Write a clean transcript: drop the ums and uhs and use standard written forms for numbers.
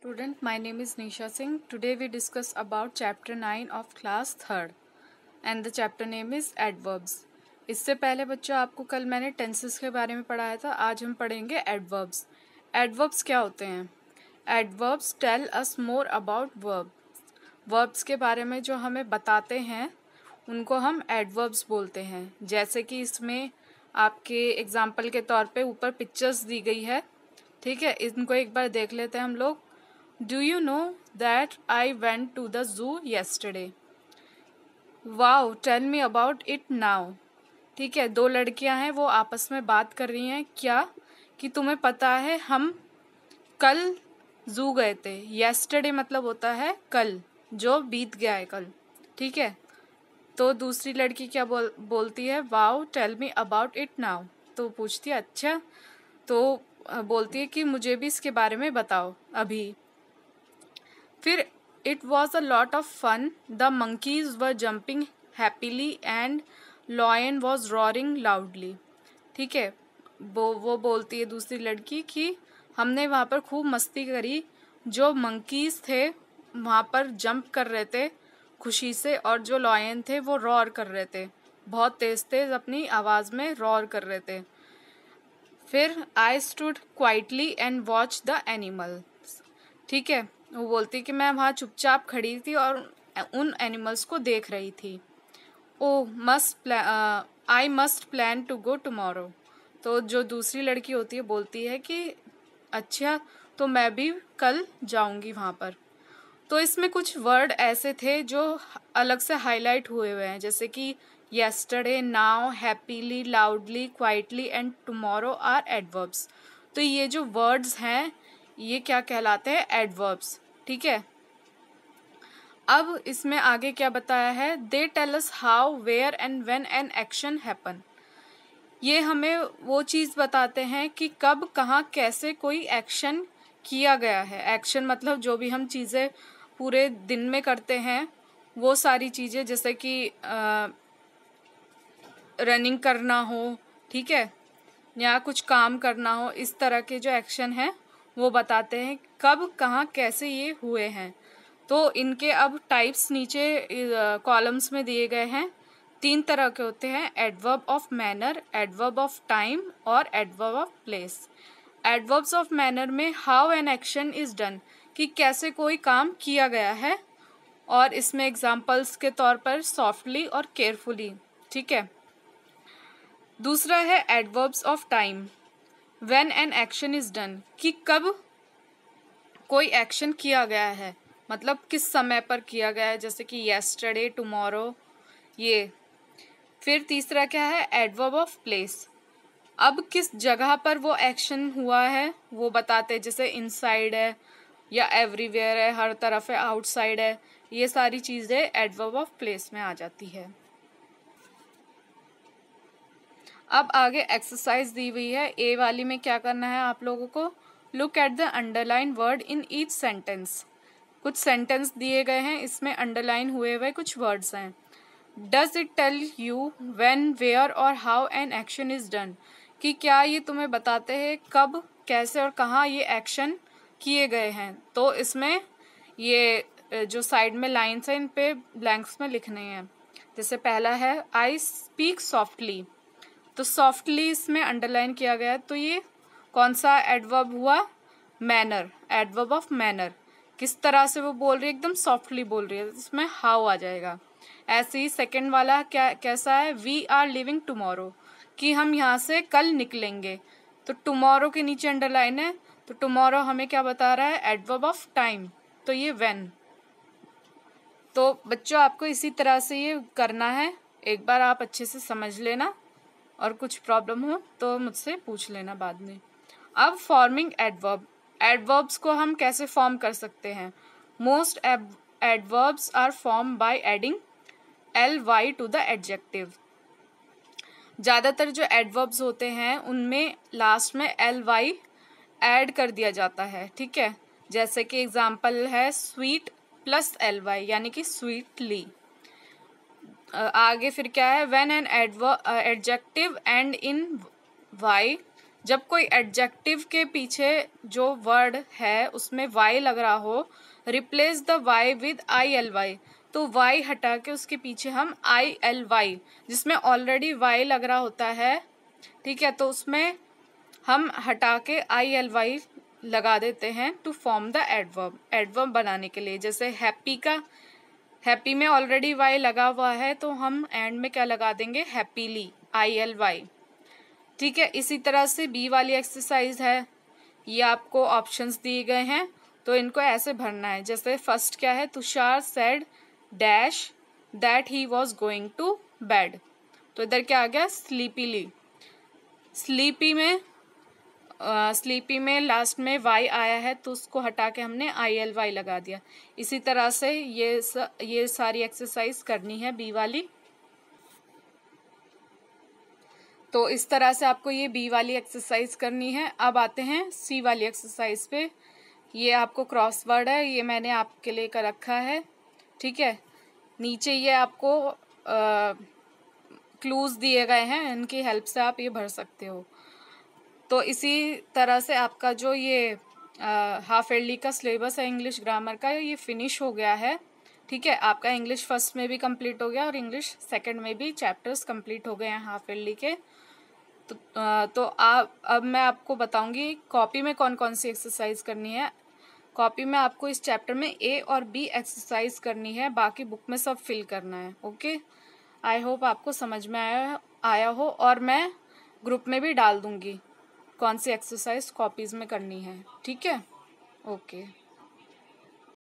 Student, my name is Nisha Singh. Today we discuss about chapter 9 of class 3rd and the chapter name is adverbs. इससे पहले बच्चों आपको कल मैंने tenses के बारे में पढ़ाया था, आज हम पढ़ेंगे एडवर्ब्स. एडवर्ब्स क्या होते हैं? Adverbs tell us more about verb. Verbs के बारे में जो हमें बताते हैं उनको हम एडवर्ब्स बोलते हैं. जैसे कि इसमें आपके एग्जाम्पल के तौर पे ऊपर पिक्चर्स दी गई है, ठीक है. इनको एक बार देख लेते हैं हम लोग. Do you know that I went to the zoo yesterday? Wow, tell me about it now. ठीक है, दो लड़कियां हैं, वो आपस में बात कर रही हैं. क्या कि तुम्हें पता है हम कल जू गए थे. yesterday मतलब होता है कल, जो बीत गया है कल. ठीक है, तो दूसरी लड़की क्या बोलती है? Wow tell me about it now. तो पूछती है अच्छा, तो बोलती है कि मुझे भी इसके बारे में बताओ अभी. फिर it was a lot of fun. The monkeys were jumping happily and lion was roaring loudly. ठीक है, वो बोलती है दूसरी लड़की कि हमने वहाँ पर खूब मस्ती करी. जो मंकीज थे वहाँ पर जंप कर रहे थे खुशी से, और जो लॉयन थे वो रॉर कर रहे थे, बहुत तेज तेज अपनी आवाज़ में रॉर कर रहे थे. फिर I stood quietly and watch the animals. ठीक है, वो बोलती कि मैं वहाँ चुपचाप खड़ी थी और उन एनिमल्स को देख रही थी. Oh I must plan to go tomorrow. तो जो दूसरी लड़की होती है बोलती है कि अच्छा, तो मैं भी कल जाऊंगी वहाँ पर. तो इसमें कुछ वर्ड ऐसे थे जो अलग से हाईलाइट हुए हुए हैं, जैसे कि yesterday, now, happily, loudly, quietly and tomorrow are adverbs. तो ये जो वर्ड्स हैं ये क्या कहलाते हैं? एडवर्ब्स. ठीक है, अब इसमें आगे क्या बताया है? They tell us how, where and when an action happen. ये हमें वो चीज़ बताते हैं कि कब, कहाँ, कैसे कोई एक्शन किया गया है. एक्शन मतलब जो भी हम चीज़ें पूरे दिन में करते हैं वो सारी चीज़ें, जैसे कि रनिंग करना हो, ठीक है, या कुछ काम करना हो, इस तरह के जो एक्शन हैं वो बताते हैं कब, कहाँ, कैसे ये हुए हैं. तो इनके अब टाइप्स नीचे कॉलम्स में दिए गए हैं. 3 तरह के होते हैं: adverb of manner, adverb of time और adverb of place. Adverbs of manner में how an action is done, कि कैसे कोई काम किया गया है, और इसमें एग्जाम्पल्स के तौर पर सॉफ्टली और केयरफुली. ठीक है. दूसरा है adverbs of time, when an action is done, कि कब कोई एक्शन किया गया है, मतलब किस समय पर किया गया है, जैसे कि yesterday, tomorrow, ये. फिर तीसरा क्या है? एडवर्ब ऑफ प्लेस, अब किस जगह पर वो एक्शन हुआ है वो बताते हैं, जैसे इनसाइड है या एवरीवेयर है, हर तरफ है, आउटसाइड है, ये सारी चीज़ें एडवर्ब ऑफ प्लेस में आ जाती है. अब आगे एक्सरसाइज दी हुई है. ए वाली में क्या करना है आप लोगों को? Look at the underline word in each sentence. कुछ सेंटेंस दिए गए हैं, इसमें अंडरलाइन हुए हुए कुछ वर्ड्स हैं. Does it tell you when, where और how an action is done, कि क्या ये तुम्हें बताते हैं कब, कैसे और कहाँ ये एक्शन किए गए हैं. तो इसमें ये जो साइड में लाइन्स हैं इन पे ब्लैंक्स में लिखने हैं. जैसे पहला है आई स्पीक सॉफ्टली, तो सॉफ्टली इसमें अंडरलाइन किया गया है. तो ये कौन सा एडवर्ब हुआ? Manner, adverb of manner. किस तरह से वो बोल रही है? एकदम सॉफ्टली बोल रही है, इसमें हाउ आ जाएगा. ऐसे ही सेकंड वाला क्या कैसा है? वी आर लिविंग टुमारो, कि हम यहाँ से कल निकलेंगे. तो टुमारो के नीचे अंडरलाइन है, तो टुमारो हमें क्या बता रहा है? एडवर्ब ऑफ टाइम, तो ये व्हेन. तो बच्चों आपको इसी तरह से ये करना है. एक बार आप अच्छे से समझ लेना, और कुछ प्रॉब्लम हो तो मुझसे पूछ लेना बाद में. अब फॉर्मिंग एडवर्ब. एडवर्ब्स को हम कैसे फॉर्म कर सकते हैं? Most adverbs are form by adding ly to the adjective. ज़्यादातर जो एडवर्ब्स होते हैं उनमें लास्ट में ly ऐड कर दिया जाता है. ठीक है, जैसे कि एग्जाम्पल है स्वीट प्लस ly, यानी कि स्वीटली. आगे फिर क्या है? When an adjective and in y जब कोई एडजेक्टिव के पीछे जो वर्ड है उसमें वाई लग रहा हो, replace the Y with ILY, तो वाई हटा के उसके पीछे हम ILY, जिसमें ऑलरेडी वाई लग रहा होता है, ठीक है, तो उसमें हम हटा के ILY लगा देते हैं to form the adverb, adverb बनाने के लिए। जैसे हैप्पी का, हैप्पी में ऑलरेडी वाई लगा हुआ है तो हम एंड में क्या लगा देंगे, हैप्पीली, ILY, ठीक है। इसी तरह से बी वाली एक्सरसाइज है, ये आपको ऑप्शंस दिए गए हैं तो इनको ऐसे भरना है। जैसे फर्स्ट क्या है, Tushar said dash that he was going to bed, तो इधर क्या आ गया, स्लीपीली। स्लीपी में लास्ट में वाई आया है तो उसको हटा के हमने ILY लगा दिया। इसी तरह से ये सारी एक्सरसाइज करनी है बी वाली। तो इस तरह से आपको ये बी वाली एक्सरसाइज करनी है। अब आते हैं सी वाली एक्सरसाइज पे। ये आपको क्रॉसवर्ड है, ये मैंने आपके लिए कर रखा है, ठीक है। नीचे ये आपको क्लूज दिए गए हैं, इनकी हेल्प से आप ये भर सकते हो। तो इसी तरह से आपका जो ये हाफ ईयरली का सिलेबस है इंग्लिश ग्रामर का, ये फिनिश हो गया है, ठीक है। आपका इंग्लिश फर्स्ट में भी कंप्लीट हो गया और इंग्लिश सेकंड में भी चैप्टर्स कंप्लीट हो गए हैं हाफ ईयरली के। तो अब मैं आपको बताऊंगी कॉपी में कौन कौन सी एक्सरसाइज करनी है। कॉपी में आपको इस चैप्टर में A और B एक्सरसाइज करनी है, बाकी बुक में सब फिल करना है। ओके, आई होप आपको समझ में आया हो, और मैं ग्रुप में भी डाल दूंगी कौन सी एक्सरसाइज कॉपीज में करनी है, ठीक है। ओके।